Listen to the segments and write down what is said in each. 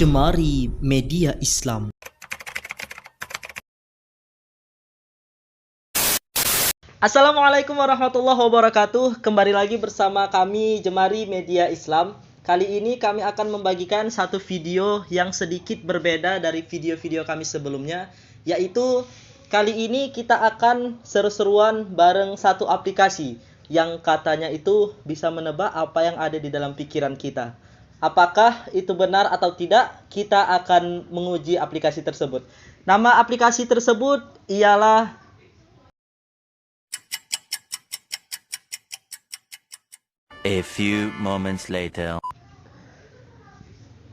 Jemari Media Islam. Assalamualaikum warahmatullahi wabarakatuh. Kembali lagi bersama kami Jemari Media Islam. Kali ini kami akan membagikan satu video yang sedikit berbeda dari video-video kami sebelumnya, yaitu kali ini kita akan seru-seruan bareng satu aplikasi yang katanya itu bisa menebak apa yang ada di dalam pikiran kita. Apakah itu benar atau tidak? Kita akan menguji aplikasi tersebut. Nama aplikasi tersebut ialah A few moments later.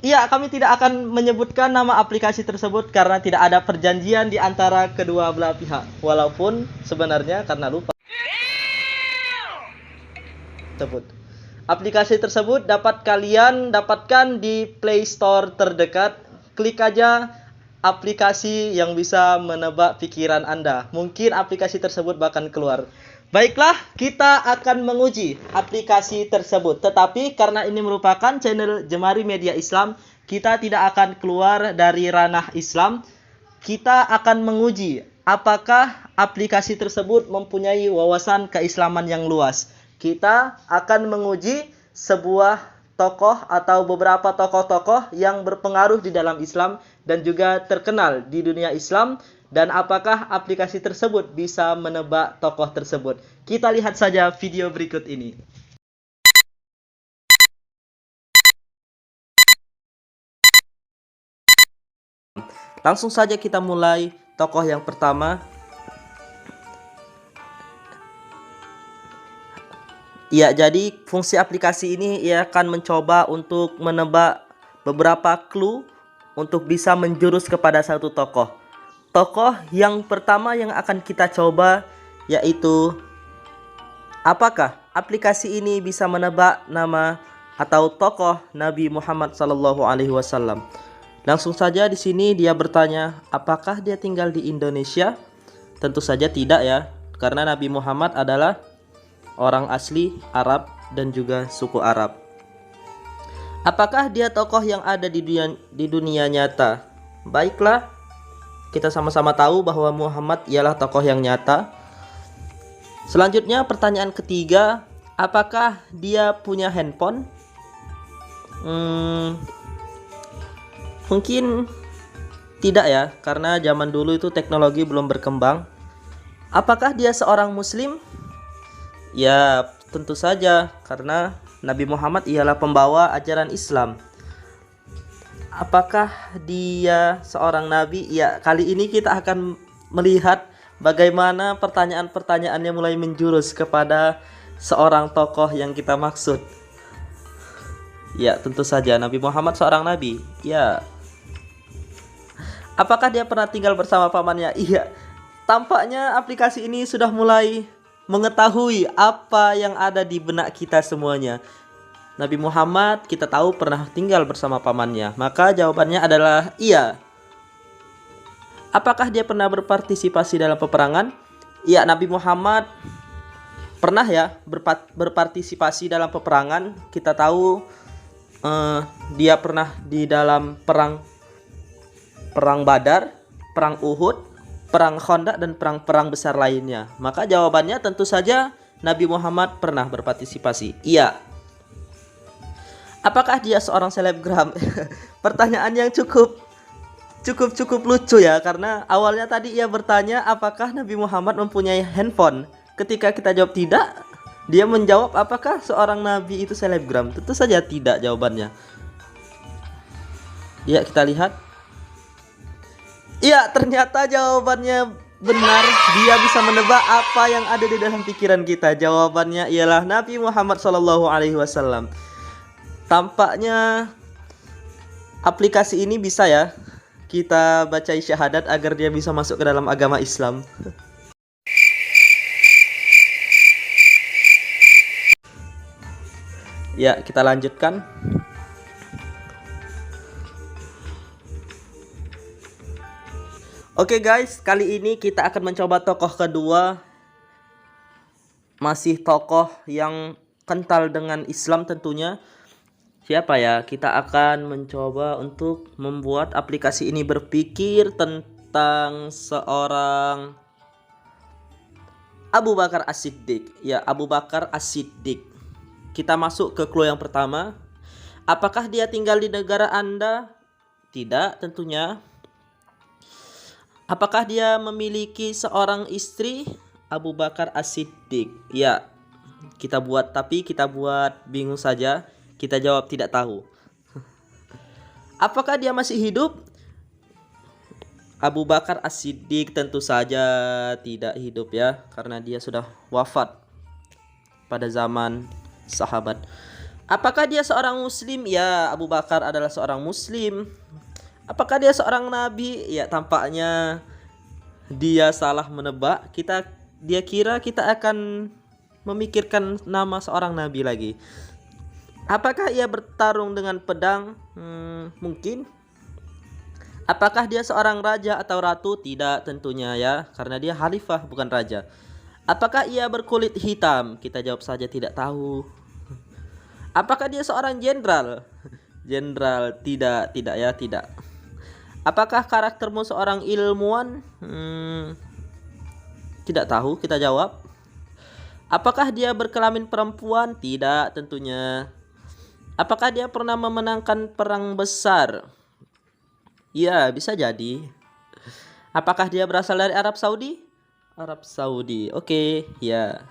Iya, kami tidak akan menyebutkan nama aplikasi tersebut karena tidak ada perjanjian di antara kedua belah pihak. Walaupun sebenarnya karena lupa tersebut. Aplikasi tersebut dapat kalian dapatkan di Play Store terdekat. Klik aja aplikasi yang bisa menebak pikiran Anda. Mungkin aplikasi tersebut bahkan keluar. Baiklah, kita akan menguji aplikasi tersebut. Tetapi karena ini merupakan channel Jemari Media Islam, kita tidak akan keluar dari ranah Islam. Kita akan menguji apakah aplikasi tersebut mempunyai wawasan keislaman yang luas. Kita akan menguji sebuah tokoh atau beberapa tokoh-tokoh yang berpengaruh di dalam Islam dan juga terkenal di dunia Islam, dan apakah aplikasi tersebut bisa menebak tokoh tersebut. Kita lihat saja video berikut ini. Langsung saja kita mulai tokoh yang pertama. Ya, jadi fungsi aplikasi ini ia akan mencoba untuk menebak beberapa clue untuk bisa menjurus kepada satu tokoh. Tokoh yang pertama yang akan kita coba yaitu, apakah aplikasi ini bisa menebak nama atau tokoh Nabi Muhammad SAW? Langsung saja di sini dia bertanya, apakah dia tinggal di Indonesia? Tentu saja tidak ya, karena Nabi Muhammad adalah orang asli Arab dan juga suku Arab. Apakah dia tokoh yang ada di dunia nyata? Baiklah, kita sama-sama tahu bahwa Muhammad ialah tokoh yang nyata. Selanjutnya pertanyaan ketiga, apakah dia punya handphone? Mungkin tidak ya, karena zaman dulu itu teknologi belum berkembang. Apakah dia seorang muslim? Ya, tentu saja, karena Nabi Muhammad ialah pembawa ajaran Islam. Apakah dia seorang nabi? Ya, kali ini kita akan melihat bagaimana pertanyaan-pertanyaannya mulai menjurus kepada seorang tokoh yang kita maksud. Ya, tentu saja Nabi Muhammad seorang nabi. Ya. Apakah dia pernah tinggal bersama pamannya? Iya. Tampaknya aplikasi ini sudah mulai mengetahui apa yang ada di benak kita semuanya. Nabi Muhammad kita tahu pernah tinggal bersama pamannya, maka jawabannya adalah iya. Apakah dia pernah berpartisipasi dalam peperangan? Iya, Nabi Muhammad pernah ya berpartisipasi dalam peperangan. Kita tahu dia pernah di dalam perang Badar, perang Uhud, perang Khandaq, dan perang-perang besar lainnya. Maka jawabannya tentu saja Nabi Muhammad pernah berpartisipasi. Iya. Apakah dia seorang selebgram? Pertanyaan yang cukup lucu ya, karena awalnya tadi ia bertanya apakah Nabi Muhammad mempunyai handphone. Ketika kita jawab tidak, dia menjawab apakah seorang nabi itu selebgram. Tentu saja tidak jawabannya. Ya, kita lihat. Iya, ternyata jawabannya benar. Dia bisa menebak apa yang ada di dalam pikiran kita. Jawabannya ialah Nabi Muhammad SAW. Tampaknya aplikasi ini bisa ya kita baca syahadat agar dia bisa masuk ke dalam agama Islam. Ya, kita lanjutkan. Oke guys, kali ini kita akan mencoba tokoh kedua. Masih tokoh yang kental dengan Islam tentunya. Siapa ya? Kita akan mencoba untuk membuat aplikasi ini berpikir tentang seorang Abu Bakar As-Siddiq. Ya, Abu Bakar As-Siddiq. Kita masuk ke clue yang pertama. Apakah dia tinggal di negara Anda? Tidak, tentunya. Apakah dia memiliki seorang istri? Abu Bakar As-Siddiq. Ya, kita buat bingung saja. Kita jawab tidak tahu. Apakah dia masih hidup? Abu Bakar As-Siddiq tentu saja tidak hidup ya, karena dia sudah wafat pada zaman sahabat. Apakah dia seorang muslim? Ya, Abu Bakar adalah seorang muslim. Apakah dia seorang nabi? Ya, tampaknya dia salah menebak. Dia kira kita akan memikirkan nama seorang nabi lagi. Apakah ia bertarung dengan pedang? Mungkin. Apakah dia seorang raja atau ratu? Tidak, tentunya ya, karena dia khalifah bukan raja. Apakah ia berkulit hitam? Kita jawab saja tidak tahu. Apakah dia seorang jenderal? Jenderal, tidak ya, tidak. Apakah karaktermu seorang ilmuwan? Tidak tahu, kita jawab. Apakah dia berkelamin perempuan? Tidak, tentunya. Apakah dia pernah memenangkan perang besar? Ya, bisa jadi. Apakah dia berasal dari Arab Saudi? Arab Saudi, oke, ya.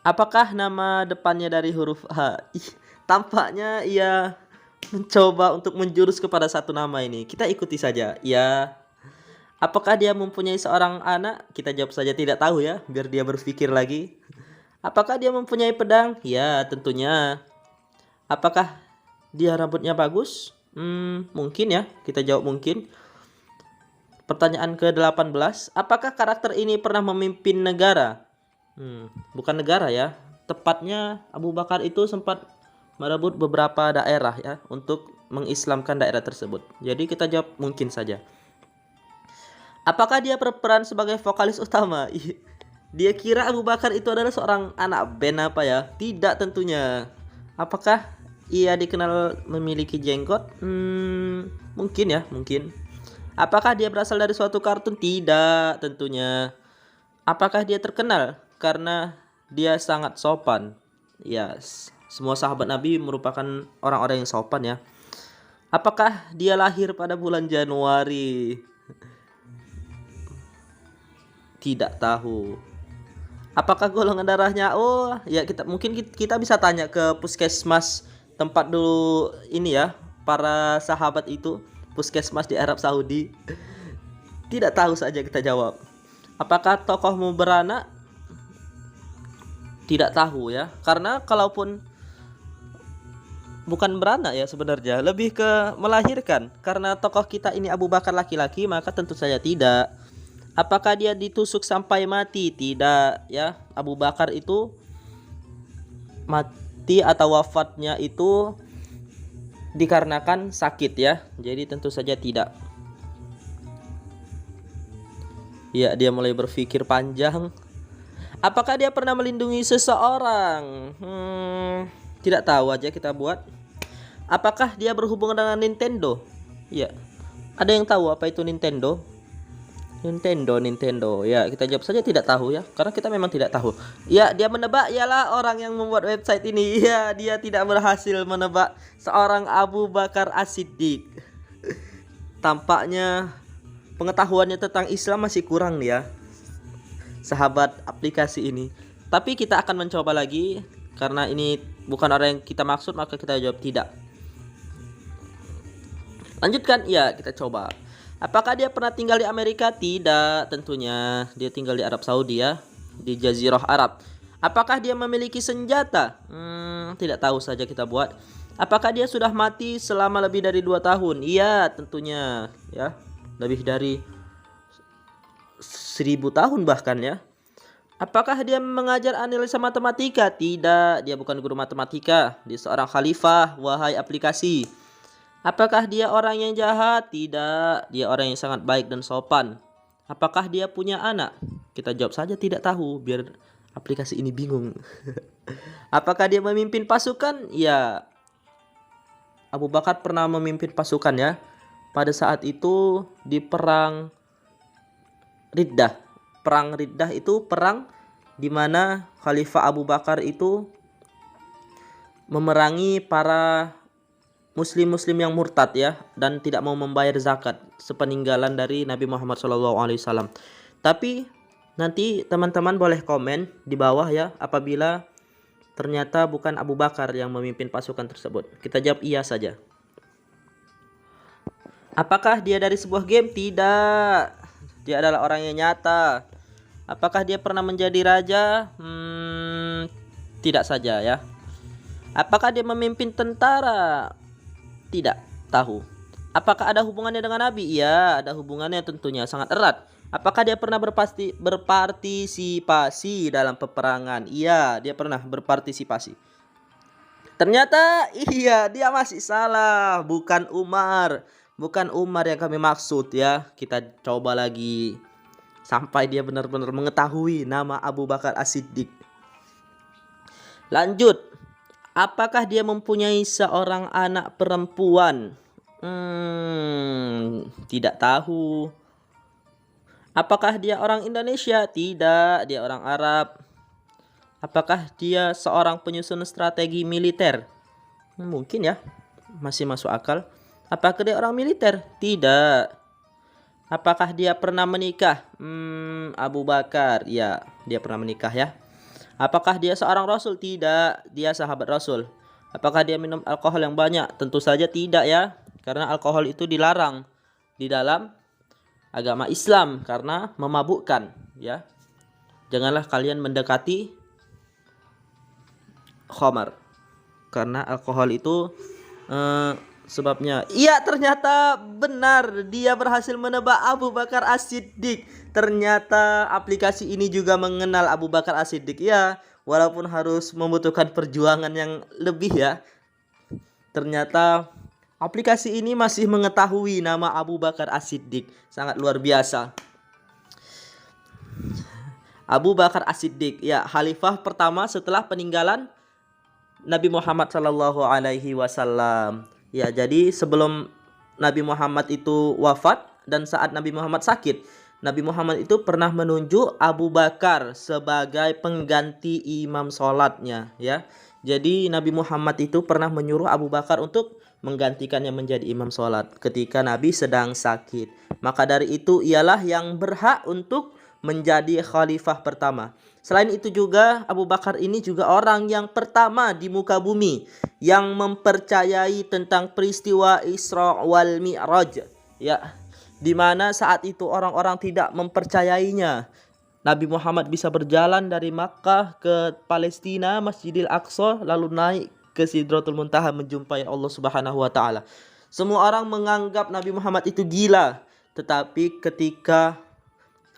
Apakah nama depannya dari huruf H? Tampaknya ia mencoba untuk menjurus kepada satu nama ini. Kita ikuti saja. Ya. Apakah dia mempunyai seorang anak? Kita jawab saja tidak tahu ya, biar dia berpikir lagi. Apakah dia mempunyai pedang? Ya, tentunya. Apakah dia rambutnya bagus? Mungkin ya, kita jawab mungkin. Pertanyaan ke-18, apakah karakter ini pernah memimpin negara? Bukan negara ya. Tepatnya Abu Bakar itu sempat merebut beberapa daerah ya untuk mengislamkan daerah tersebut. Jadi kita jawab mungkin saja. Apakah dia berperan sebagai vokalis utama? Dia kira Abu Bakar itu adalah seorang anak band apa ya? Tidak, tentunya. Apakah ia dikenal memiliki jenggot? Mungkin ya, mungkin. Apakah dia berasal dari suatu kartun? Tidak, tentunya. Apakah dia terkenal karena dia sangat sopan? Ya, semua sahabat Nabi merupakan orang-orang yang sopan ya. Apakah dia lahir pada bulan Januari? Tidak tahu. Apakah golongan darahnya? Oh, ya mungkin kita bisa tanya ke puskesmas tempat dulu ini ya, para sahabat itu, puskesmas di Arab Saudi. Tidak tahu saja kita jawab. Apakah tokohmu beranak? Tidak tahu ya, karena kalaupun bukan beranak ya sebenarnya, lebih ke melahirkan. Karena tokoh kita ini Abu Bakar laki-laki, maka tentu saja tidak. Apakah dia ditusuk sampai mati? Tidak ya. Abu Bakar itu mati atau wafatnya itu dikarenakan sakit ya. Jadi tentu saja tidak. Ya, dia mulai berpikir panjang. Apakah dia pernah melindungi seseorang? Tidak tahu aja kita buat. Apakah dia berhubungan dengan Nintendo? Ya. Ada yang tahu apa itu Nintendo? Nintendo. Ya, kita jawab saja tidak tahu ya, karena kita memang tidak tahu. Ya, dia menebak, ialah orang yang membuat website ini. Ya, dia tidak berhasil menebak seorang Abu Bakar As-Siddiq. Tampaknya pengetahuannya tentang Islam masih kurang nih ya, sahabat aplikasi ini. Tapi kita akan mencoba lagi, karena ini bukan orang yang kita maksud, maka kita jawab tidak. Lanjutkan, ya kita coba. Apakah dia pernah tinggal di Amerika? Tidak, tentunya. Dia tinggal di Arab Saudi ya, di Jazirah Arab. Apakah dia memiliki senjata? Tidak tahu saja kita buat. Apakah dia sudah mati selama lebih dari 2 tahun? Iya, tentunya ya. Lebih dari 1000 tahun bahkan ya. Apakah dia mengajar analisa matematika? Tidak, dia bukan guru matematika. Dia seorang khalifah, wahai aplikasi. Apakah dia orang yang jahat? Tidak, dia orang yang sangat baik dan sopan. Apakah dia punya anak? Kita jawab saja tidak tahu, biar aplikasi ini bingung. Apakah dia memimpin pasukan? Ya, Abu Bakar pernah memimpin pasukan ya. Pada saat itu di perang Riddah. Perang Riddah itu perang di mana Khalifah Abu Bakar itu memerangi para muslim-muslim yang murtad ya dan tidak mau membayar zakat sepeninggalan dari Nabi Muhammad SAW. Tapi nanti teman-teman boleh komen di bawah ya apabila ternyata bukan Abu Bakar yang memimpin pasukan tersebut. Kita jawab iya saja. Apakah dia dari sebuah game? Tidak. Dia adalah orang yang nyata. Apakah dia pernah menjadi raja? Tidak saja ya. Apakah dia memimpin tentara? Tidak tahu. Apakah ada hubungannya dengan Nabi? Iya, ada hubungannya tentunya sangat erat. Apakah dia pernah berpartisipasi dalam peperangan? Iya, dia pernah berpartisipasi. Ternyata iya, dia masih salah. Bukan Umar. Bukan Umar yang kami maksud ya. Kita coba lagi sampai dia benar-benar mengetahui nama Abu Bakar As-Siddiq. Lanjut. Apakah dia mempunyai seorang anak perempuan? Tidak tahu. Apakah dia orang Indonesia? Tidak, dia orang Arab. Apakah dia seorang penyusun strategi militer? Mungkin ya, masih masuk akal. Apakah dia orang militer? Tidak. Apakah dia pernah menikah? Abu Bakar, ya, dia pernah menikah ya. Apakah dia seorang Rasul? Tidak, dia sahabat Rasul. Apakah dia minum alkohol yang banyak? Tentu saja tidak ya, karena alkohol itu dilarang di dalam agama Islam karena memabukkan ya. Janganlah kalian mendekati khamar karena alkohol itu sebabnya. Iya, ternyata benar, dia berhasil menebak Abu Bakar As-Siddiq. Ternyata aplikasi ini juga mengenal Abu Bakar As-Siddiq ya, walaupun harus membutuhkan perjuangan yang lebih ya. Ternyata aplikasi ini masih mengetahui nama Abu Bakar As-Siddiq. Sangat luar biasa. Abu Bakar As-Siddiq ya, khalifah pertama setelah peninggalan Nabi Muhammad SAW. Ya, jadi sebelum Nabi Muhammad itu wafat dan saat Nabi Muhammad sakit, Nabi Muhammad itu pernah menunjuk Abu Bakar sebagai pengganti imam sholatnya ya. Jadi Nabi Muhammad itu pernah menyuruh Abu Bakar untuk menggantikannya menjadi imam sholat ketika Nabi sedang sakit. Maka dari itu ialah yang berhak untuk menjadi khalifah pertama. Selain itu juga Abu Bakar ini juga orang yang pertama di muka bumi yang mempercayai tentang peristiwa Isra wal Mi'raj ya, di mana saat itu orang-orang tidak mempercayainya. Nabi Muhammad bisa berjalan dari Makkah ke Palestina, Masjidil Aqsa, lalu naik ke Sidratul Muntaha menjumpai Allah Subhanahu wa taala. Semua orang menganggap Nabi Muhammad itu gila, tetapi ketika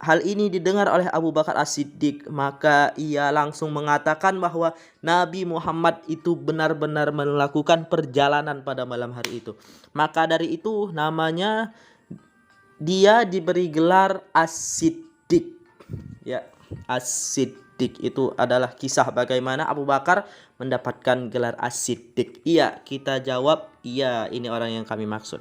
hal ini didengar oleh Abu Bakar As-Siddiq, maka ia langsung mengatakan bahwa Nabi Muhammad itu benar-benar melakukan perjalanan pada malam hari itu. Maka dari itu namanya dia diberi gelar As-Siddiq. Ya, As-Siddiq itu adalah kisah bagaimana Abu Bakar mendapatkan gelar As-Siddiq. Iya, kita jawab iya, ini orang yang kami maksud.